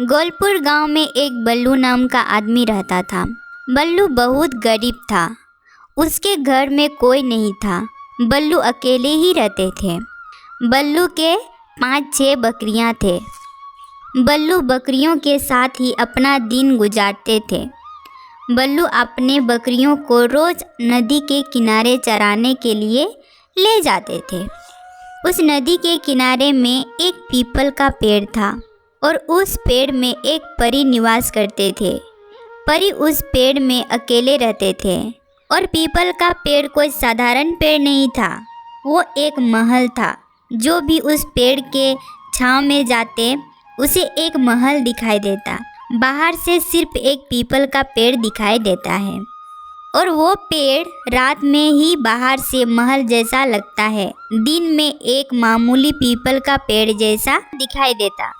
गोलपुर गांव में एक बल्लू नाम का आदमी रहता था। बल्लू बहुत गरीब था। उसके घर में कोई नहीं था। बल्लू अकेले ही रहते थे। बल्लू के 5-6 बकरियां थे। बल्लू बकरियों के साथ ही अपना दिन गुजारते थे। बल्लू अपने बकरियों को रोज़ नदी के किनारे चराने के लिए ले जाते थे। उस नदी के किनारे में एक पीपल का पेड़ था और उस पेड़ में एक परी निवास करते थे। परी उस पेड़ में अकेले रहते थे और पीपल का पेड़ कोई साधारण पेड़ नहीं था, वो एक महल था। जो भी उस पेड़ के छांव में जाते उसे एक महल दिखाई देता। बाहर से सिर्फ एक पीपल का पेड़ दिखाई देता है और वो पेड़ रात में ही बाहर से महल जैसा लगता है, दिन में एक मामूली पीपल का पेड़ जैसा दिखाई देता।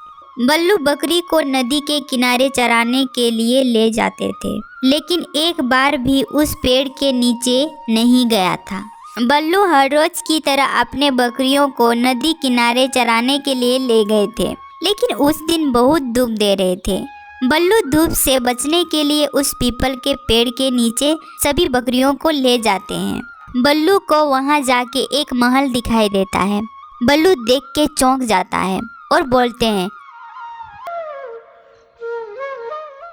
बल्लू बकरी को नदी के किनारे चराने के लिए ले जाते थे, लेकिन एक बार भी उस पेड़ के नीचे नहीं गया था। बल्लू हर रोज की तरह अपने बकरियों को नदी किनारे चराने के लिए ले गए थे, लेकिन उस दिन बहुत धूप दे रहे थे। बल्लू धूप से बचने के लिए उस पीपल के पेड़ के नीचे सभी बकरियों को ले जाते हैं। बल्लू को वहां जाके एक महल दिखाई देता है। बल्लू देख के चौंक जाता है और बोलते हैं,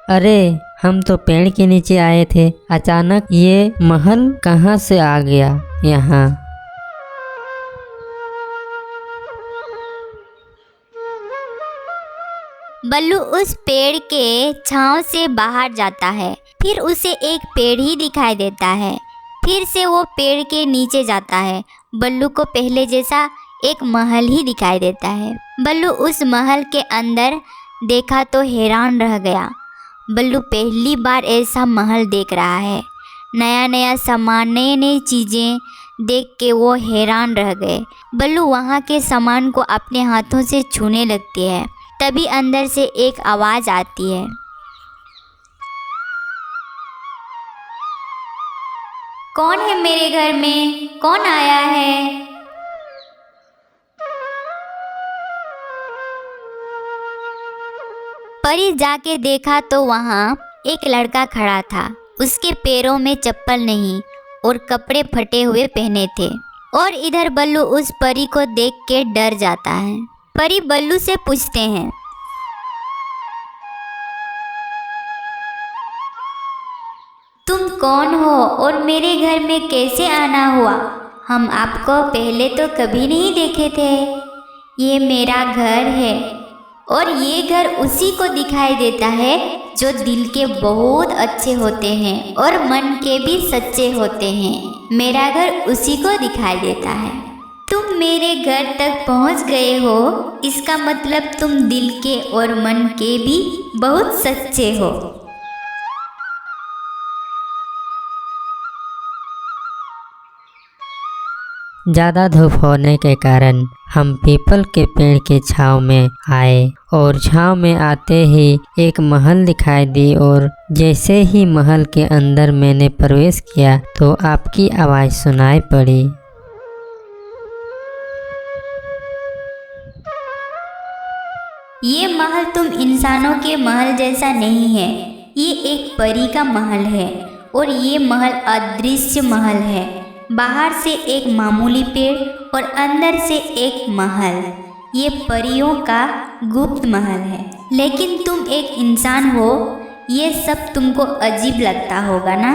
अरे हम तो पेड़ के नीचे आए थे, अचानक ये महल कहाँ से आ गया यहाँ। बल्लू उस पेड़ के छांव से बाहर जाता है, फिर उसे एक पेड़ ही दिखाई देता है। फिर से वो पेड़ के नीचे जाता है। बल्लू को पहले जैसा एक महल ही दिखाई देता है। बल्लू उस महल के अंदर देखा तो हैरान रह गया। बल्लू पहली बार ऐसा महल देख रहा है। नया नया सामान, नई नई चीज़ें देख के वो हैरान रह गए। बल्लू वहाँ के सामान को अपने हाथों से छूने लगती है। तभी अंदर से एक आवाज़ आती है, कौन है मेरे घर में, कौन आया है। परी जाके देखा तो वहाँ एक लड़का खड़ा था। उसके पैरों में चप्पल नहीं और कपड़े फटे हुए पहने थे। और इधर बल्लू उस परी को देख के डर जाता है। परी बल्लू से पूछते हैं, तुम कौन हो और मेरे घर में कैसे आना हुआ। हम आपको पहले तो कभी नहीं देखे थे। ये मेरा घर है और ये घर उसी को दिखाई देता है जो दिल के बहुत अच्छे होते हैं और मन के भी सच्चे होते हैं। मेरा घर उसी को दिखाई देता है। तुम मेरे घर तक पहुंच गए हो, इसका मतलब तुम दिल के और मन के भी बहुत सच्चे हो। ज़्यादा धूप होने के कारण हम पीपल के पेड़ के छांव में आए और छांव में आते ही एक महल दिखाई दी और जैसे ही महल के अंदर मैंने प्रवेश किया तो आपकी आवाज़ सुनाई पड़ी। ये महल तुम इंसानों के महल जैसा नहीं है, ये एक परी का महल है और ये महल अदृश्य महल है। बाहर से एक मामूली पेड़ और अंदर से एक महल। ये परियों का गुप्त महल है, लेकिन तुम एक इंसान हो, ये सब तुमको अजीब लगता होगा ना।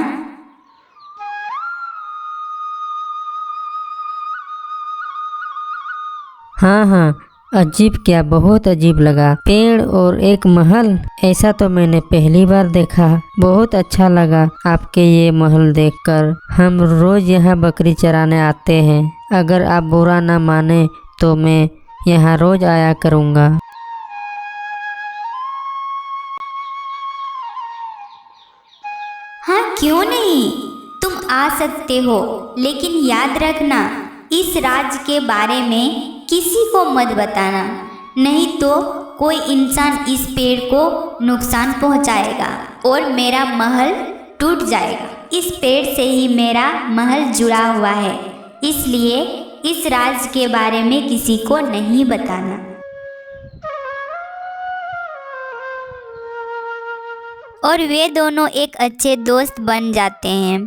हाँ, अजीब क्या, बहुत अजीब लगा। पेड़ और एक महल, ऐसा तो मैंने पहली बार देखा। बहुत अच्छा लगा आपके ये महल देखकर। हम रोज यहाँ बकरी चराने आते हैं। अगर आप बुरा ना माने तो मैं यहाँ रोज आया करूँगा। हाँ, क्यों नहीं, तुम आ सकते हो, लेकिन याद रखना इस राज के बारे में किसी को मत बताना, नहीं तो कोई इंसान इस पेड़ को नुकसान पहुंचाएगा और मेरा महल टूट जाएगा। इस पेड़ से ही मेरा महल जुड़ा हुआ है, इसलिए इस राज के बारे में किसी को नहीं बताना। और वे दोनों एक अच्छे दोस्त बन जाते हैं।